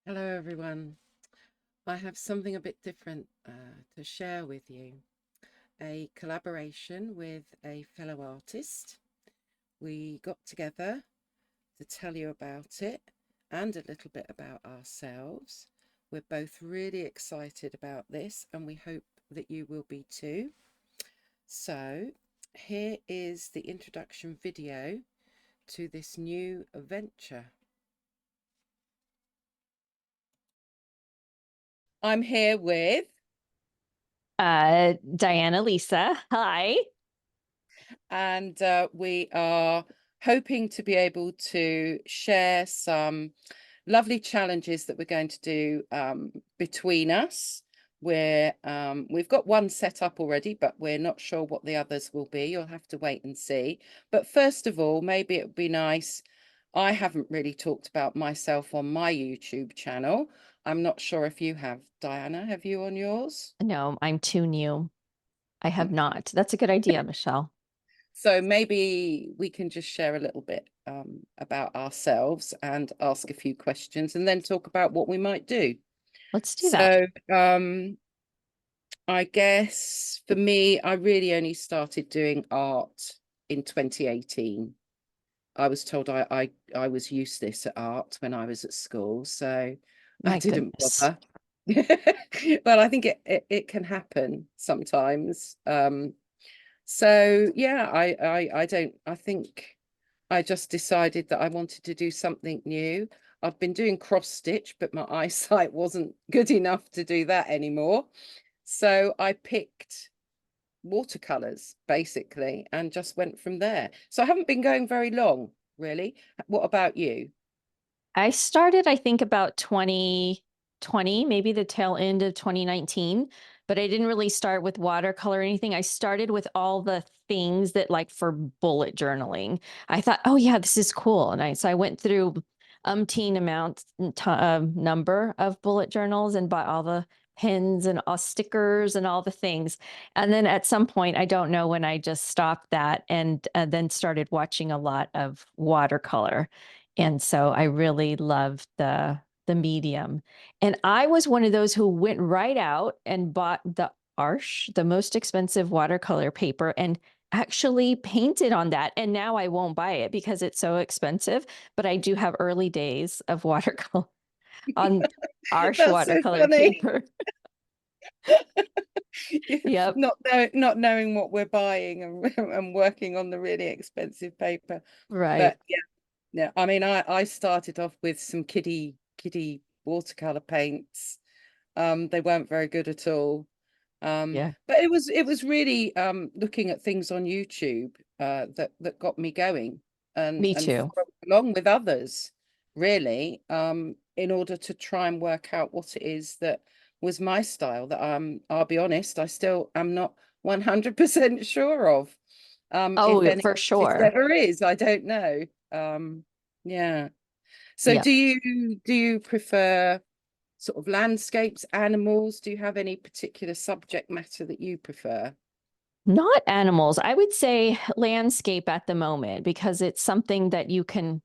Hello, everyone. I have something a bit different to share with you. A collaboration with a fellow artist. We got together to tell you about it and a little bit about ourselves. We're both really excited about this, and we hope that you will be too. So, here is the introduction video to this new venture. I'm here with Diana Lisa. Hi. and we are hoping to be able to share some lovely challenges that we're going to do between us. We've got one set up already, but we're not sure what the others will be. You'll have to wait and see. But first of all, maybe it would be nice. I haven't really talked about myself on my YouTube channel. I'm not sure if you have, Diana. Have you on yours? No, I'm too new. I have not. That's a good idea, Michelle. So maybe we can just share a little bit about ourselves and ask a few questions and then talk about what we might do. Let's do that. So I guess for me, I really only started doing art in 2018. I was told I was useless at art when I was at school, so I My didn't goodness. bother. But I think it can happen sometimes. So yeah, I think I just decided that I wanted to do something new. I've been doing cross stitch, but my eyesight wasn't good enough to do that anymore. So I picked watercolors basically and just went from there. So I haven't been going very long, really. What about you? I started, I think, about 2020, maybe the tail end of 2019, but I didn't really start with watercolor or anything. I started with all the things that, like, for bullet journaling. I thought, oh yeah, this is cool. And I went through umpteen amount number of bullet journals and bought all the pens and all stickers and all the things. And then at some point, I don't know when, I just stopped that and then started watching a lot of watercolor. And so I really loved the medium. And I was one of those who went right out and bought the Arche, the most expensive watercolor paper, and actually painted on that. And now I won't buy it because it's so expensive, but I do have early days of watercolor on Arche That's so watercolor funny. paper. Yep. Not knowing what we're buying and working on the really expensive paper. Right. But yeah, I mean, I started off with some kiddie watercolor paints. They weren't very good at all. Yeah. But it was really looking at things on YouTube that got me going Me and too. following along with others, really, in order to try and work out what it is that was my style that I'll be honest, I still am not 100% sure of. If Oh, any for artist sure. ever is, I don't know. Yeah. So Yep. do you prefer sort of landscapes, animals? Do you have any particular subject matter that you prefer? Not animals. I would say landscape at the moment because it's something that you can,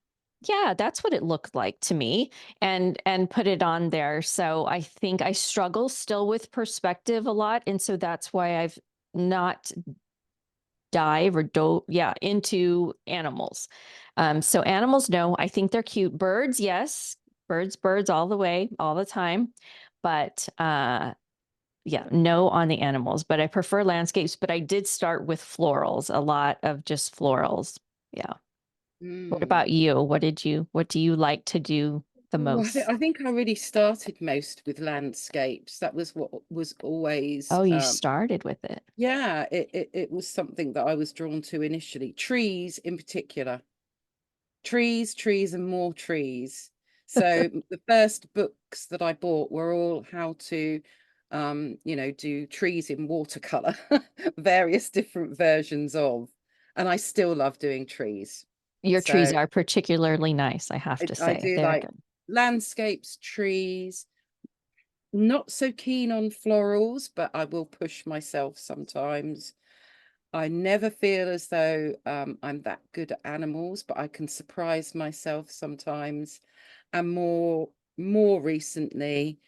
yeah, that's what it looked like to me, and put it on there. So I think I struggle still with perspective a lot, and so that's why I've not dive or dove, yeah, into animals. So animals, no, I think they're cute. Birds, yes. Birds all the way, all the time. But yeah, no on the animals, but I prefer landscapes. But I did start with florals, a lot of just florals. Yeah. What Mm. about you? What do you like to do the Oh, I think most? I think I really started most with landscapes. That was what was always Oh, you started with it. yeah, it was something that I was drawn to initially. Trees in particular. Trees and more trees. So the first books that I bought were all how to do trees in watercolor, various different versions of, and I still love doing trees. Your trees So are particularly nice, I have to I say. do They're like good. landscapes, trees, not so keen on florals, but I will push myself sometimes. I never feel as though I'm that good at animals, but I can surprise myself sometimes. And more more recently,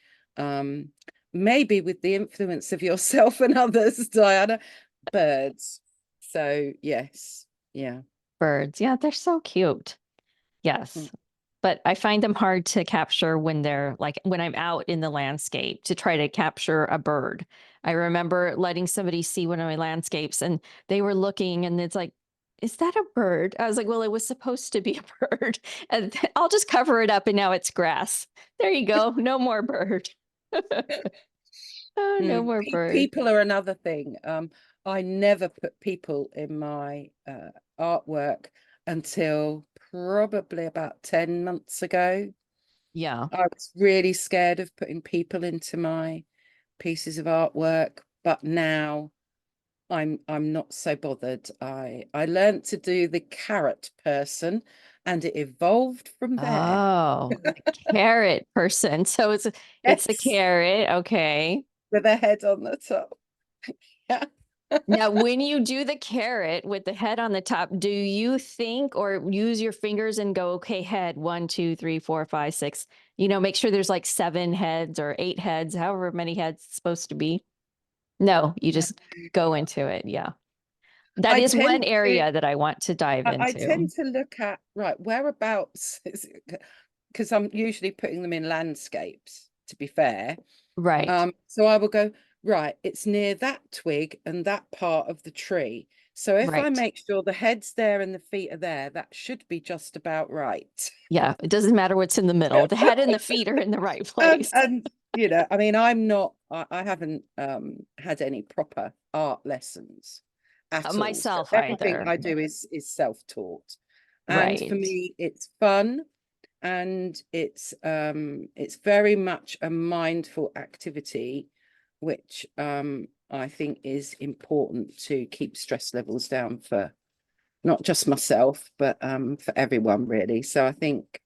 maybe with the influence of yourself and others, Diana, birds. So yes, yeah. Birds. Yeah, they're so cute. Mm. Yes. But I find them hard to capture when they're like when I'm out in the landscape to try to capture a bird. I remember letting somebody see one of my landscapes and they were looking and it's like, is that a bird? I was like, well, it was supposed to be a bird. And I'll just cover it up and now it's grass. There you go. No more bird. Oh, no more bird. People are another thing. I never put people in my artwork until probably about 10 months ago. Yeah. I was really scared of putting people into my pieces of artwork, but now I'm not so bothered. I learned to do the carrot person and it evolved from there. Oh, the carrot person. So it's a Yes, carrot. Okay. with a head on the top. Yeah. Now, when you do the carrot with the head on the top, do you think or use your fingers and go, okay, head 1, 2, 3, 4, 5, 6, make sure there's like 7 heads or 8 heads, however many heads it's supposed to be? No, you No. just go into it. Yeah. That I is one tend to area that I want to dive I into. tend to look at right whereabouts because I'm usually putting them in landscapes, to be fair. Right. So I will go, right, it's near that twig and that part of the tree. So if I Right. make sure the head's there and the feet are there, that should be just about right. Yeah. It doesn't matter what's in the middle. The head and the feet are in the right place. And I mean, I haven't had any proper art lessons at all. So Myself everything either. I do is self-taught. And for Right. me, it's fun and it's very much a mindful activity, which I think is important to keep stress levels down for not just myself, but for everyone really. So I think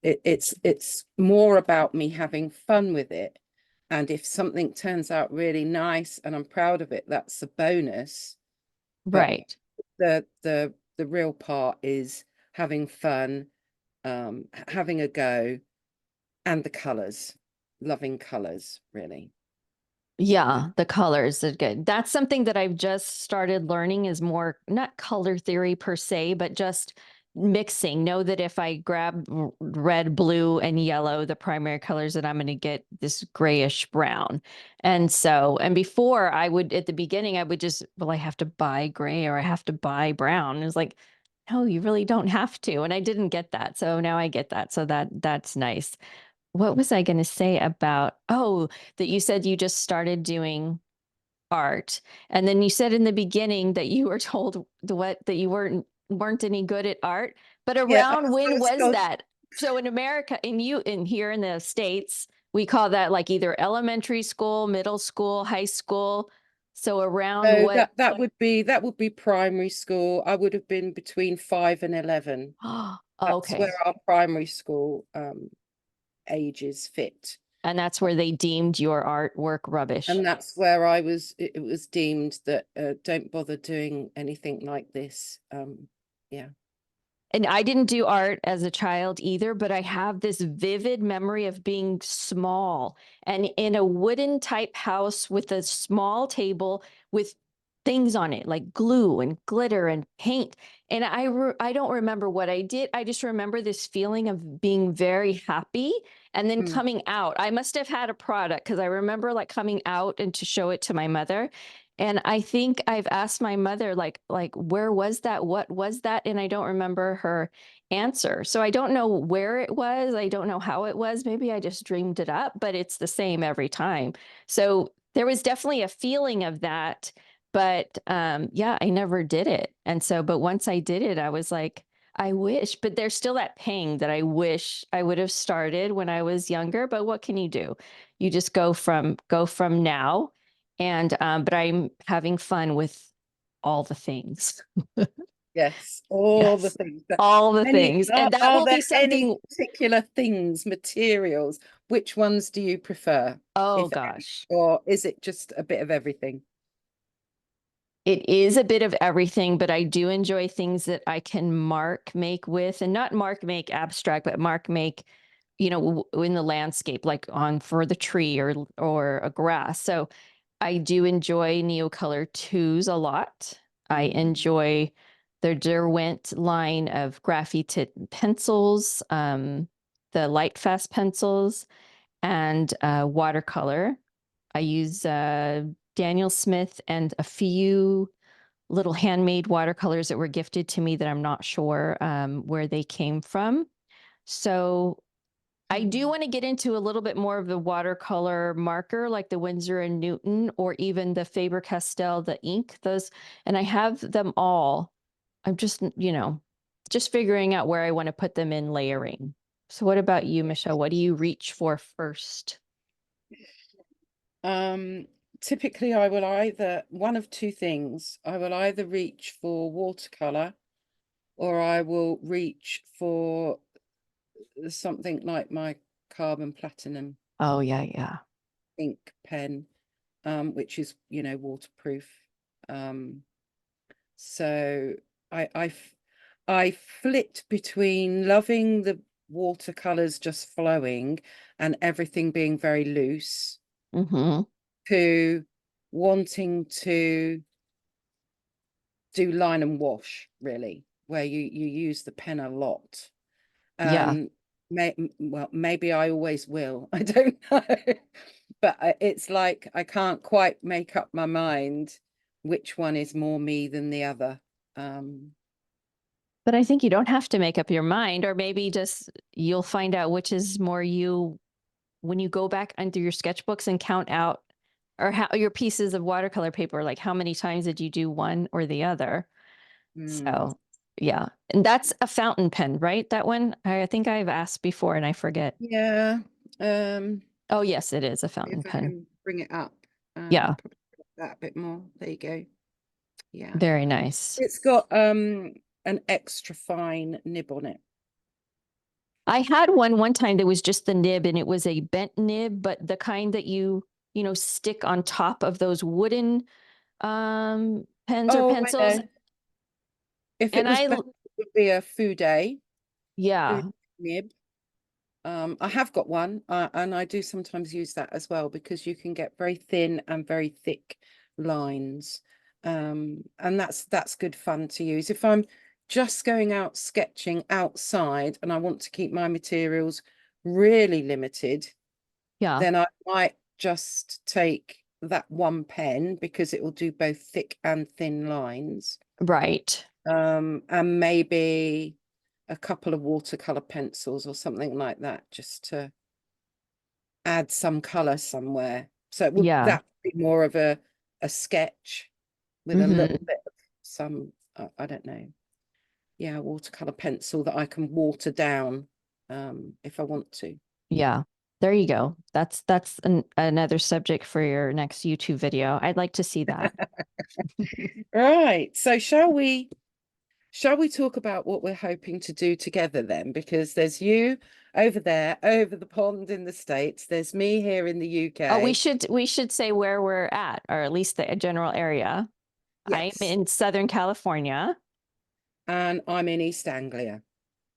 it's more about me having fun with it. And if something turns out really nice and I'm proud of it, that's a bonus. But Right. the real part is having fun, having a go, and the colors, loving colors, really. Yeah, the colors are good. That's something that I've just started learning is more not color theory per se, but just mixing. Know that if I grab red, blue, and yellow, the primary colors, that I'm going to get this grayish brown. And before I would, at the beginning, I would just, well, I have to buy gray or I have to buy brown. It's like, no, you really don't have to. And I didn't get that. So now I get that. So that's nice. What was I going to say about, oh, that you said you just started doing art. And then you said in the beginning that you were told that you weren't any good at art. But Yeah, around I when was was told. that? So in America, in here in the States, we call that like either elementary school, middle school, high school. So around So what? that would be primary school. I would have been between 5 and 11. That's where Okay. our primary school ages fit. And that's where they deemed your artwork rubbish. And that's where it was deemed that don't bother doing anything like this. Yeah. And I didn't do art as a child either, but I have this vivid memory of being small and in a wooden type house with a small table with things on it like glue and glitter and paint. And I don't remember what I did. I just remember this feeling of being very happy and then Mm. coming out. I must have had a product because I remember like coming out and to show it to my mother. And I think I've asked my mother, like, where was that? What was that? And I don't remember her answer. So I don't know where it was. I don't know how it was. Maybe I just dreamed it up, but it's the same every time. So there was definitely a feeling of that. But yeah, I never did it. And so, but once I did it, I was like, I wish, but there's still that pang that I wish I would have started when I was younger. But what can you do? You just go from now and but I'm having fun with all the things. Yes, all the Yes. things that All the any things. And that are will there be any something. particular things, materials, which ones do you prefer, Oh if any, gosh. or is it just a bit of everything? It is a bit of everything, but I do enjoy things that I can mark make with, and not mark make abstract, but mark make in the landscape, like on for the tree or a grass. So I do enjoy Neocolor twos a lot. I Mm. enjoy their Derwent line of graphite pencils, the Lightfast pencils, and watercolor. I use Daniel Smith and a few little handmade watercolors that were gifted to me that I'm not sure where they came from. So I do Mm. want to get into a little bit more of the watercolor marker, like the Winsor and Newton, or even the Faber-Castell, the ink, those, and I have them all. I'm just figuring out where I want to put them in layering. So what about you, Michelle? What do you reach for first? Um, Typically I will either one of two things. I will either reach for watercolor or I will reach for something like my carbon platinum Oh, yeah, yeah. ink pen, which is, waterproof. Um, so I flit between loving the watercolors just flowing and everything being very loose Mm-hmm. to wanting to do line and wash, really, where you use the pen a lot. Yeah. Well, maybe I always will. I don't know. But it's like I can't quite make up my mind which one is more me than the other. Um, But I think you don't have to make up your mind, or maybe just you'll find out which is more you when you go back into your sketchbooks and count out or how your pieces of watercolor paper, like how many times did you do one or the other? mm, So, yeah. And that's a fountain pen, right? That one? I think I've asked before and I forget. yeah. Um, Oh, yes, it is a if fountain I pen. can bring it up, Yeah, probably that a bit more. There you go. Yeah. very nice. It's got an extra fine nib on it. I had one time that was just the nib and it was a bent nib, but the kind that stick on top of those wooden pens or Oh, I pencils. know. If it And was better, it would be a food yeah, nib. I have got one, and I do sometimes use that as well because you can get very thin and very thick lines. And that's good fun to use. If I'm just going out sketching outside and I want to keep my materials really limited, yeah, then I might just take that one pen because it will do both thick and thin lines. right. And maybe a couple of watercolor pencils or something like that, just to add some color somewhere. So Yeah. that would be more of a sketch with a Hmm. little bit of some, I don't know, yeah, watercolor pencil that I can water down if I want to. Yeah. There you go. That's another subject for your next YouTube video. I'd like to see that. Right. So shall we talk about what we're hoping to do together then? Because there's you over there, over the pond in the States. There's me here in the Oh, we UK. should say where we're at, or at least the general area. I'm Yes. in Southern California, And I'm in East Anglia.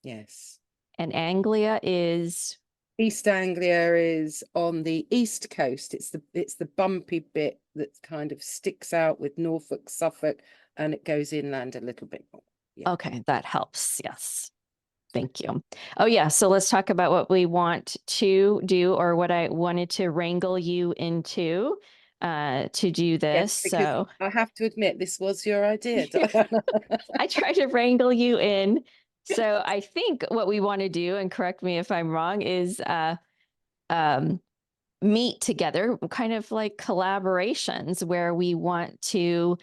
Yes. and Anglia is East Anglia is on the east coast. It's the bumpy bit that kind of sticks out with Norfolk, Suffolk, and it goes inland a little bit more. Yeah. okay. That helps. Yes. Thank you. Oh, yeah. So let's talk about what we want to do or what I wanted to wrangle you into to do this. Yes, because So I have to admit this was your idea, Diana. I try to wrangle you in. So I think what we want to do, and correct me if I'm wrong, is um, meet together, kind of like collaborations where we want to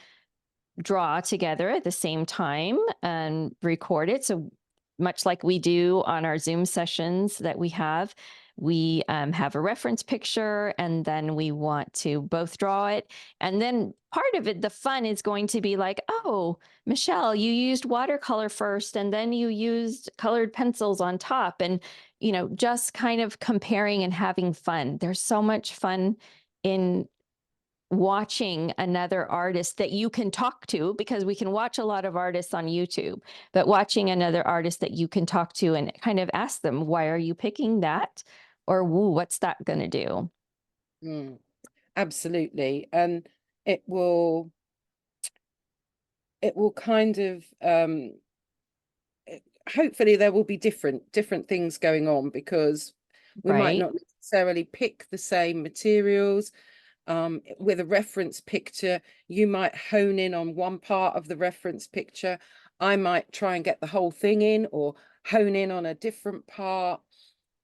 draw together at the same time and record it. So much like we do on our Zoom sessions that we have a reference picture and then we want to both draw it. And then part of it, the fun is going to be like, oh, Michelle, you used watercolor first and then you used colored pencils on top. And, just kind of comparing and having fun. There's so much fun in watching another artist that you can talk to, because we can watch a lot of artists on YouTube, but watching another artist that you can talk to and kind of ask them, why are you picking that? Or, woo, what's that going to do? Mm, absolutely. And it will kind of hopefully there will be different things going on, because we might Right. not necessarily pick the same materials. With a reference picture, you might hone in on one part of the reference picture. I might try and get the whole thing in, or hone in on a different part.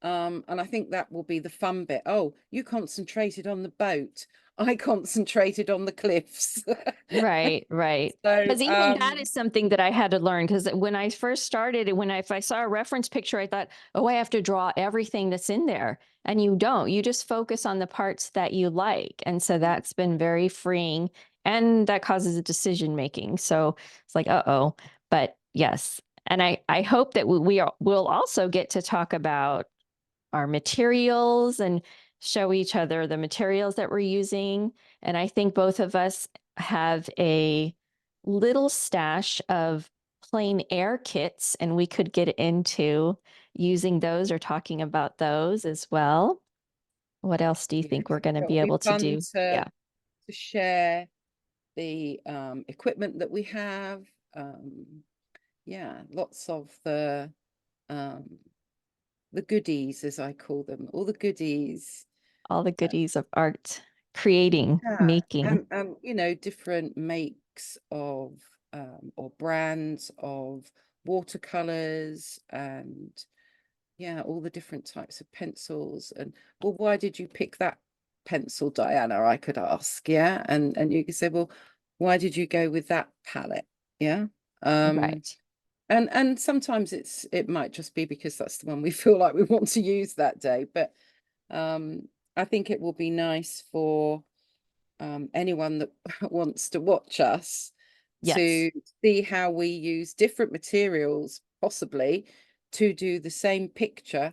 And I think that will be the fun bit. Oh, you concentrated on the boat. I concentrated on the cliffs. Right, right. So, Because even that is something that I had to learn. Because when I first started, if I saw a reference picture, I thought, oh, I have to draw everything that's in there. And you don't. You just focus on the parts that you like. And so that's been very freeing. And that causes a decision making. So it's like, uh-oh. But yes. And I hope that we'll also get to talk about our materials and show each other the materials that we're using. And I think both of us have a little stash of plain air kits, and we could get into using those or talking about those as well. What else do you yes, think we're going to it'll be be able to fun do? Yeah. to share the equipment that we have. Yeah, lots of um, the goodies, as I call them, all the goodies. All the Uh, goodies of art, creating, yeah, making. and you know, different makes of or brands of watercolors, and yeah, all the different types of pencils. And well, why did you pick that pencil, Diana? I could ask, yeah, and you could say, well, why did you go with that palette? Yeah. Um, Right. and sometimes it might just be because that's the one we feel like we want to use that day. But I think it will be nice for anyone that wants to watch us Yes. to see how we use different materials, possibly to do the same picture,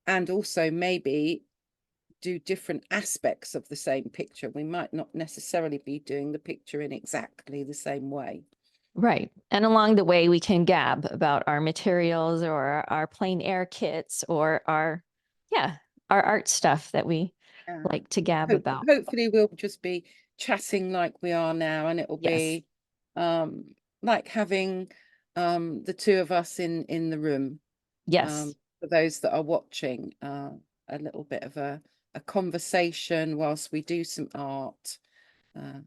and also maybe do different aspects of the same picture. We might not necessarily be doing the picture in exactly the same way. Right. And along the way, we can gab about our materials or our plain air kits or yeah, our art stuff that we Yeah. like to gab about. Hopefully we'll just be chatting like we are now, and it'll Yes. be um like having the two of us in the room, Yes. for those that are watching, a little bit of a conversation whilst we do some art, uh,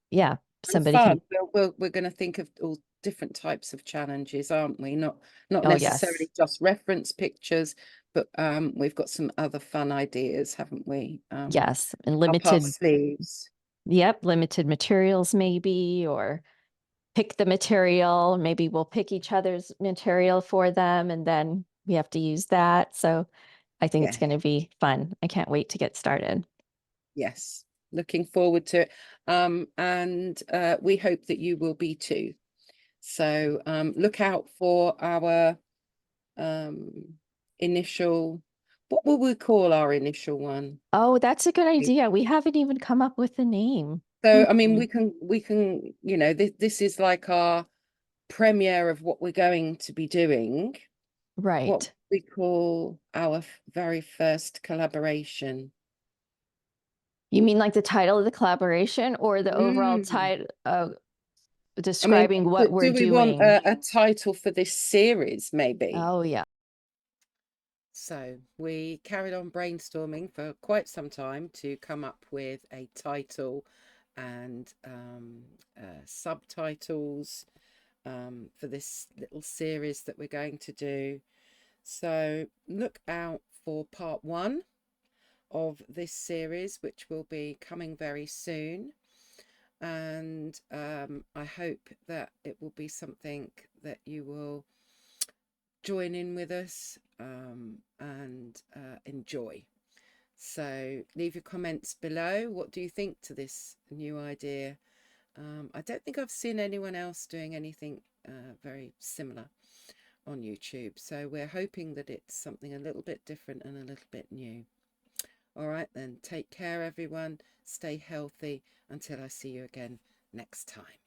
Yeah. and Somebody fun. can, We're going to think of all different types of challenges, aren't we? Not oh, yes. necessarily just reference pictures, but we've got some other fun ideas, haven't we? Yes. And Up our limited, sleeves. yep, limited materials maybe, or pick the material. Maybe we'll pick each other's material for them and then we have to use that. So I think it's Yeah. going to be fun. I can't wait to get started. Yes, looking forward to it. And we hope that you will be too. So look out for our um, initial, what will we call our initial one? Oh, that's a good idea. We haven't even come up with a name. So, I mean, Hmm. we can, you know, this is like our premiere of what we're going to be doing. What Right. we call our very first collaboration. You mean like the title of the collaboration or the overall Mm. title I mean, describing what we're do we want doing? a title for this series, maybe? Oh, yeah. So we carried on brainstorming for quite some time to come up with a title and subtitles for this little series that we're going to do. So look out for part one of this series, which will be coming very soon. And I hope that it will be something that you will join in with us and enjoy. So leave your comments below. What do you think to this new idea? I don't think I've seen anyone else doing anything very similar on YouTube. So we're hoping that it's something a little bit different and a little bit new. All right, then, take care, everyone. Stay healthy until I see you again next time.